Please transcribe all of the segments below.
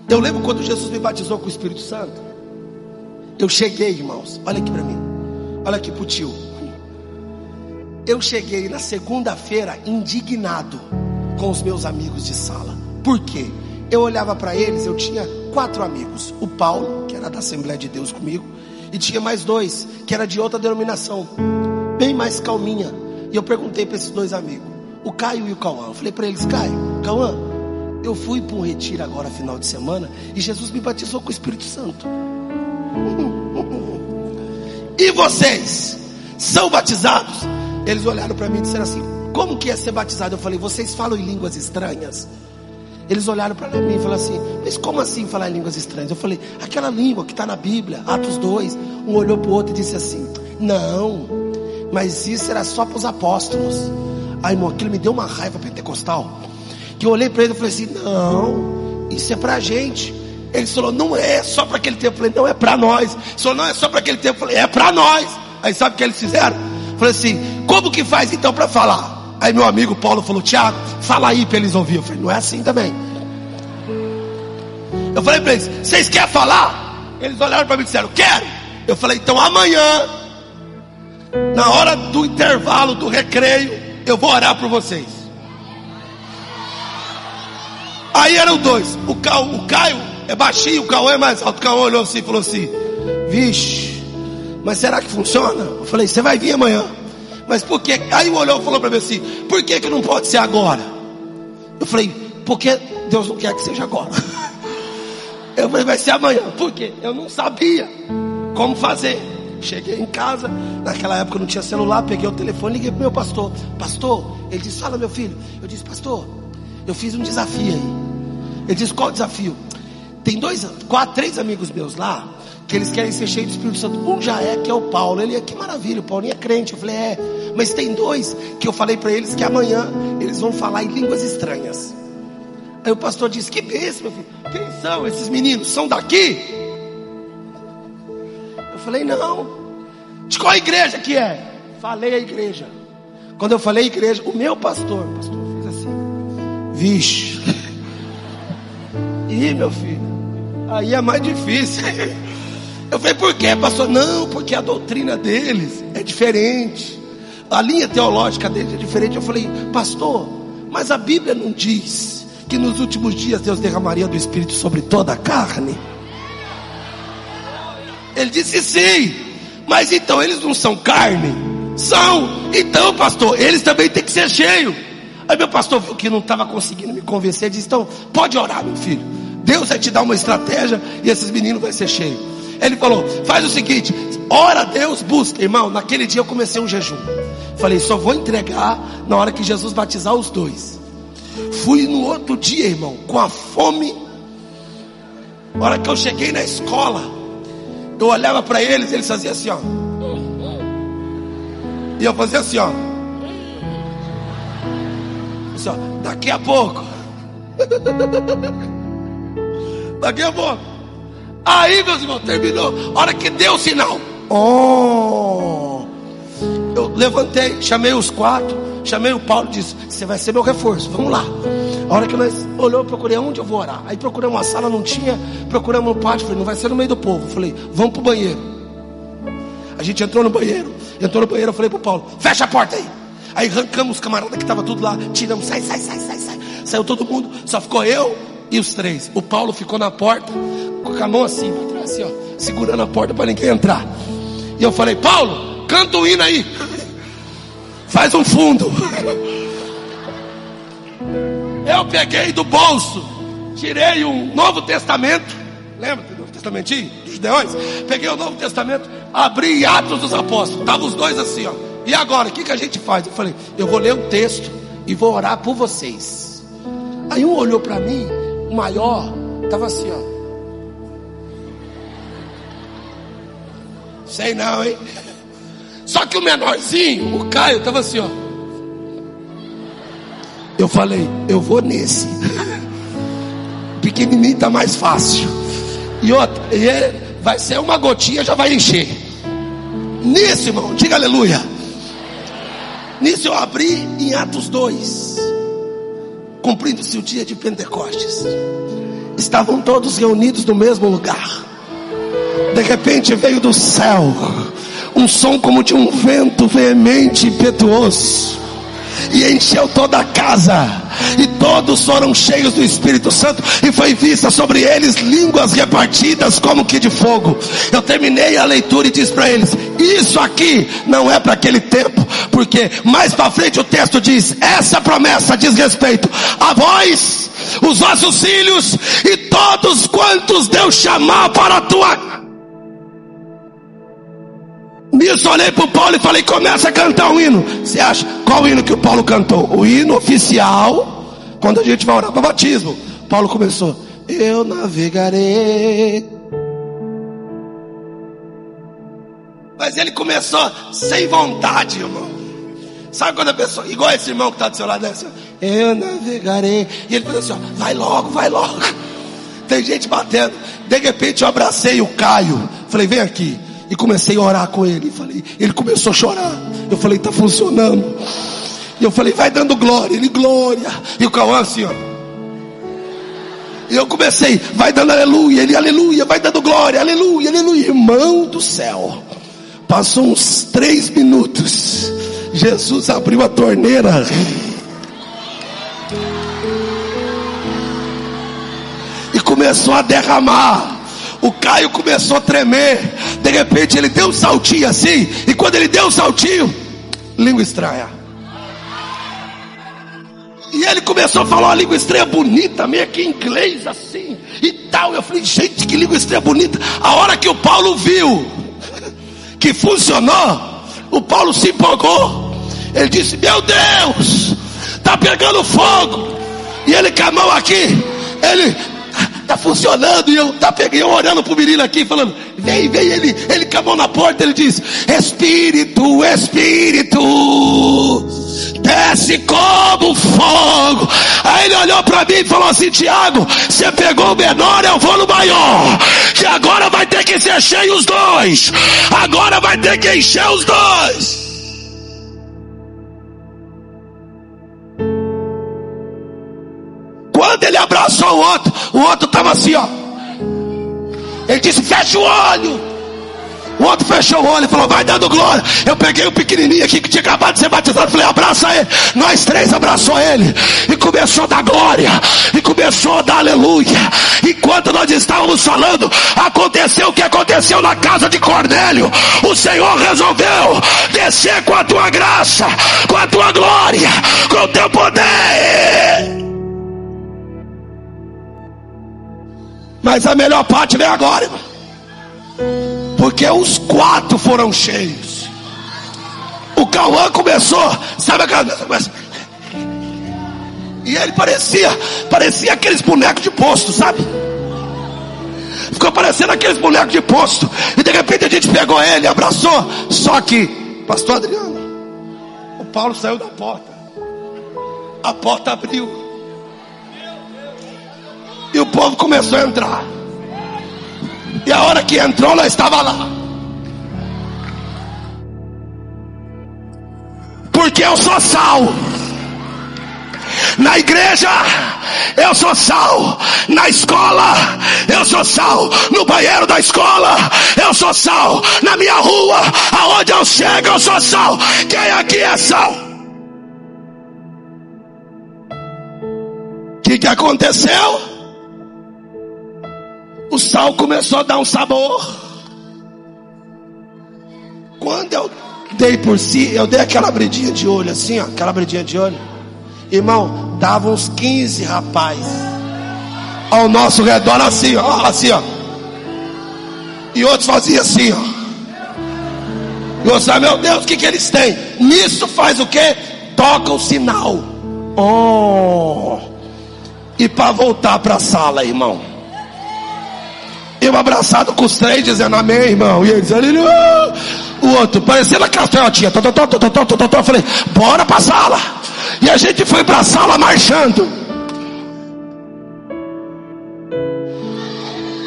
Eu lembro quando Jesus me batizou com o Espírito Santo. Eu cheguei, irmãos, olha aqui para mim, olha aqui pro tio. Eu cheguei na segunda-feira indignado com os meus amigos de sala. Por quê? Eu olhava para eles, eu tinha 4 amigos. O Paulo, que era da Assembleia de Deus comigo, e tinha mais 2, que era de outra denominação, bem mais calminha. E eu perguntei para esses 2 amigos, o Caio e o Cauã. Eu falei para eles: Caio, Cauã, eu fui para um retiro agora final de semana e Jesus me batizou com o Espírito Santo. E vocês são batizados? Eles olharam para mim e disseram assim: como que é ser batizado? Eu falei: vocês falam em línguas estranhas? Eles olharam para mim e falaram assim: mas como assim falar em línguas estranhas? Eu falei: aquela língua que está na Bíblia, Atos 2. Um olhou para o outro e disse assim: não, mas isso era só para os apóstolos. Aí, irmão, aquilo me deu uma raiva pentecostal, que eu olhei para ele e falei assim: não, isso é para a gente. Ele falou: não é só para aquele tempo. Eu falei: não, é para nós. Ele falou: não, é só para aquele tempo. Eu falei: é para nós. Aí sabe o que eles fizeram? Eu falei assim: como que faz então para falar? Aí meu amigo Paulo falou: Tiago, fala aí para eles ouvirem. Eu falei: não é assim também. Eu falei para eles: vocês querem falar? Eles olharam para mim e disseram: quero. Eu falei: então amanhã, na hora do intervalo, do recreio, eu vou orar por vocês. Aí eram 2. O Caio é baixinho, o Cauã é mais alto. O Cauã olhou assim e falou assim: vixe, mas será que funciona? Eu falei: você vai vir amanhã. Mas por quê? Aí olhou e falou para mim assim: por que não pode ser agora? Eu falei: porque Deus não quer que seja agora. Eu falei: vai ser amanhã. Por quê? Eu não sabia como fazer. Cheguei em casa, naquela época não tinha celular, peguei o telefone, liguei pro meu pastor. Pastor, ele disse: fala, meu filho. Eu disse: pastor, eu fiz um desafio aí. Ele disse: qual desafio? Tem 3 amigos meus lá, que eles querem ser cheios do Espírito Santo. Um já é, que é o Paulo. Ele é: que maravilha, o Paulinho é crente. Eu falei: é, mas tem 2 que eu falei para eles que amanhã eles vão falar em línguas estranhas. Aí o pastor disse: que bênção, meu filho. Quem são esses meninos? São daqui? Eu falei: não. De qual igreja que é? Falei a igreja. Quando eu falei igreja, o meu pastor fez assim: vixe. Ih, meu filho, aí é mais difícil. Eu falei: por quê, pastor? Não, porque a doutrina deles é diferente, a linha teológica deles é diferente. Eu falei: pastor, mas a Bíblia não diz que nos últimos dias Deus derramaria do Espírito sobre toda a carne? Ele disse: sim, mas então eles não são carne? São. Então, pastor, eles também têm que ser cheios. Aí meu pastor viu que não estava conseguindo me convencer, disse: então pode orar, meu filho, Deus vai te dar uma estratégia e esses meninos vão ser cheios. Ele falou: faz o seguinte, ora a Deus, busca. Irmão, naquele dia eu comecei um jejum. Falei: só vou entregar na hora que Jesus batizar os 2. Fui no outro dia, irmão, com a fome. Na hora que eu cheguei na escola, eu olhava para eles, eles faziam assim, ó, e eu fazia assim, ó, assim, ó: daqui a pouco. Daqui a pouco. Aí, meus irmãos, terminou. A hora que deu o sinal, eu levantei, chamei os 4, chamei o Paulo e disse: você vai ser meu reforço, vamos lá. A hora que nós olhou, eu procurei onde eu vou orar. Aí procurei uma sala, não tinha. Procuramos no pátio, falei: não vai ser no meio do povo. Falei: vamos pro banheiro. A gente entrou no banheiro. Eu falei pro Paulo: fecha a porta aí. Aí arrancamos os camaradas que estavam tudo lá, tiramos, sai. Saiu todo mundo, só ficou eu e os 3. O Paulo ficou na porta, com a mão assim, assim, ó, segurando a porta para ninguém entrar. E eu falei: Paulo, canta o hino aí. Faz um fundo. Eu peguei do bolso, tirei um Novo Testamento. Lembra do Novo Testamentinho dos Gideões? Peguei o Novo Testamento, abri Atos dos Apóstolos. Estavam os 2 assim, ó. E agora, o que a gente faz? Eu falei: eu vou ler um texto e vou orar por vocês. Aí um olhou para mim, o maior estava assim, ó. Sei não, hein? Só que o menorzinho, o Caio, estava assim, ó. Eu falei: eu vou nesse. Pequenininho tá mais fácil. E outra, vai ser uma gotinha, já vai encher. Nisso, irmão, diga aleluia. Nisso eu abri em Atos 2, cumprindo-se o dia de Pentecostes. estavam todos reunidos no mesmo lugar. De repente veio do céu um som como de um vento veemente e impetuoso, e encheu toda a casa, e todos foram cheios do Espírito Santo, e foi vista sobre eles línguas repartidas como que de fogo. Eu terminei a leitura e disse para eles: isso aqui não é para aquele tempo, porque mais para frente o texto diz: essa promessa diz respeito a vós, os vossos filhos e todos quantos Deus chamar para a tua. Nisso olhei para o Paulo e falei: começa a cantar um hino. Você acha qual hino que o Paulo cantou? O hino oficial, quando a gente vai orar para batismo. Paulo começou: eu navegarei. Mas ele começou sem vontade, irmão. Sabe quando a pessoa, igual esse irmão que está do seu lado, assim, eu navegarei. E ele falou assim: ó, vai logo, vai logo. Tem gente batendo. De repente eu abracei o Caio, falei: vem aqui. E comecei a orar com ele. Ele começou a chorar. Eu falei: está funcionando. E eu falei: vai dando glória. Ele: glória. E o Cauã assim, ó. E eu comecei: vai dando aleluia. Ele: aleluia. Vai dando glória. Aleluia, aleluia. Irmão do céu, passou uns 3 minutos. Jesus abriu a torneira. E começou a derramar. O Caio começou a tremer. De repente ele deu um saltinho assim. E quando ele deu um saltinho, língua estranha. E ele começou a falar uma língua estranha bonita, meio que em inglês assim e tal. Eu falei: gente, que língua estranha bonita. A hora que o Paulo viu que funcionou, o Paulo se empolgou. Ele disse: meu Deus, tá pegando fogo. E ele com a mão aqui, ele: tá funcionando. E eu peguei orando pro menino aqui, falando: vem, vem. Ele com a mão na porta, ele diz: Espírito, Espírito, desce como fogo. Aí ele olhou para mim e falou assim: Tiago, você pegou o menor, eu vou no maior, que agora vai ter que ser cheio os dois. Agora vai ter que encher os dois. Quando ele abraçou o outro estava assim, ó. Ele disse: fecha o olho. O outro fechou o olho e falou: vai dando glória. Eu peguei o pequenininho aqui que tinha acabado de ser batizado, falei: abraça ele. Nós 3 abraçou ele e começou a dar glória, e começou a dar aleluia. Enquanto nós estávamos falando, aconteceu o que aconteceu na casa de Cornélio. O Senhor resolveu descer com a tua graça, com a tua glória, com o teu poder. Mas a melhor parte vem agora, irmão. Porque os 4 foram cheios. O Cauã começou, sabe aquela coisa? E ele parecia aqueles bonecos de posto, sabe? Ficou parecendo aqueles bonecos de posto. E de repente a gente pegou ele, abraçou. Só que, pastor Adriano, o Paulo saiu da porta. A porta abriu. E o povo começou a entrar. E a hora que entrou, nós estava lá. Porque eu sou sal. Na igreja eu sou sal. Na escola eu sou sal. No banheiro da escola eu sou sal. Na minha rua, aonde eu chego, eu sou sal. Quem aqui é sal? O que aconteceu? O sal começou a dar um sabor. Quando eu dei por si, eu dei aquela abridinha de olho assim, ó, aquela abridinha de olho. Irmão, dava uns 15 rapazes ao nosso redor assim, ó, assim, ó. E outros faziam assim, ó. E outros, meu Deus, o que eles têm? Nisso faz o quê? Toca o sinal. Oh. E para voltar para a sala, irmão, eu abraçado com os 3 dizendo amém, irmão. E eles ali, o outro parecendo a castanhotinha. Eu falei: bora pra sala. E a gente foi pra sala marchando.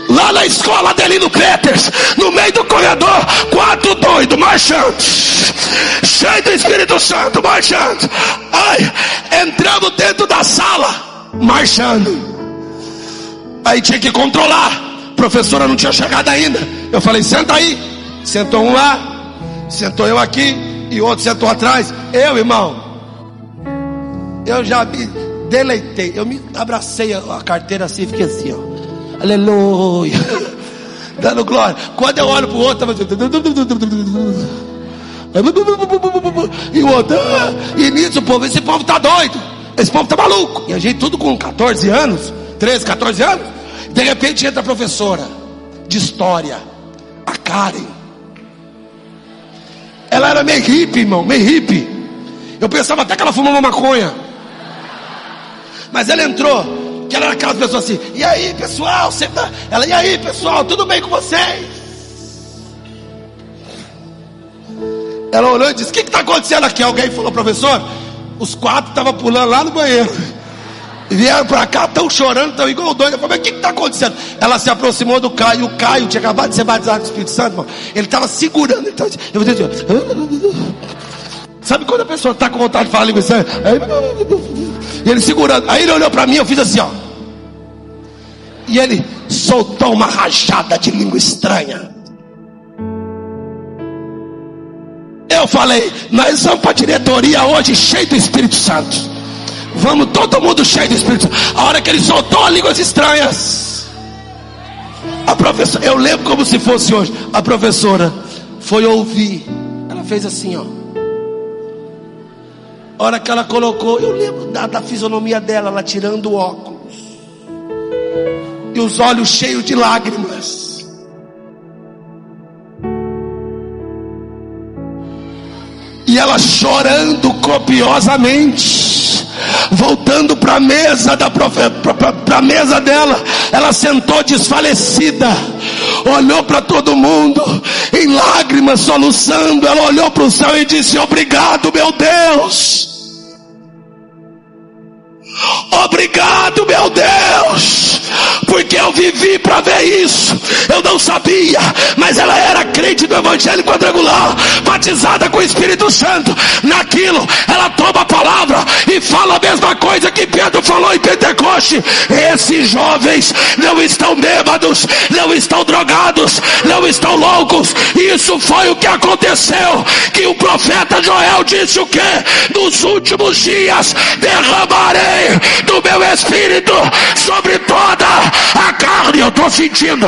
Lá na escola dele no Peters, no meio do corredor, 4 doidos marchando, cheio do Espírito Santo, marchando. Ai, entramos dentro da sala marchando. Aí tinha que controlar. A professora não tinha chegado ainda. Eu falei, senta aí. Sentou um lá, sentou eu aqui, e outro sentou atrás. Eu, irmão, eu já me deleitei. Eu me abracei a carteira assim, fiquei assim, ó. Aleluia. Dando glória. Quando eu olho pro outro, e o outro, e nisso o povo, esse povo tá doido, esse povo tá maluco. E a gente tudo com 14 anos, 13, 14 anos. De repente entra a professora de história, a Karen. Ela era meio hippie, irmão, meio hippie. Eu pensava até que ela fumava maconha. Mas ela entrou, que ela era aquelas pessoas assim, e aí pessoal, você tá... Ela, e aí pessoal, tudo bem com vocês? Ela olhou e disse, o que está acontecendo aqui? Alguém falou, professor, os 4 estavam pulando lá no banheiro. Vieram para cá, estão chorando, estão igual doido. Eu falei, mas o que está acontecendo? Ela se aproximou do Caio. O Caio tinha acabado de ser batizado com o Espírito Santo, irmão. Ele estava segurando, ele estava... Eu falei assim, sabe quando a pessoa está com vontade de falar língua estranha? E ele segurando. Aí ele olhou para mim, eu fiz assim, ó. E ele soltou uma rajada de língua estranha. Eu falei, nós vamos para a diretoria hoje cheio do Espírito Santo. Vamos todo mundo cheio do Espírito Santo. A hora que ele soltou línguas estranhas, a professora, eu lembro como se fosse hoje, a professora foi ouvir. Ela fez assim, ó. A hora que ela colocou, eu lembro da fisionomia dela, ela tirando o óculos e os olhos cheios de lágrimas. E ela chorando copiosamente, voltando para a mesa para a mesa dela. Ela sentou desfalecida, olhou para todo mundo em lágrimas, soluçando. Ela olhou para o céu e disse, obrigado meu Deus, obrigado meu Deus, porque eu vivi para ver isso. Eu não sabia, mas ela era crente do Evangelho Quadrangular, batizada com o Espírito Santo. Naquilo ela toma a palavra e fala a mesma coisa que Pedro falou em Pentecoste. Esses jovens não estão bêbados, não estão drogados, não estão loucos. Isso foi o que aconteceu, que o profeta Joel disse o quê? Nos últimos dias derramarei do meu Espírito sobre toda a carne. Eu estou sentindo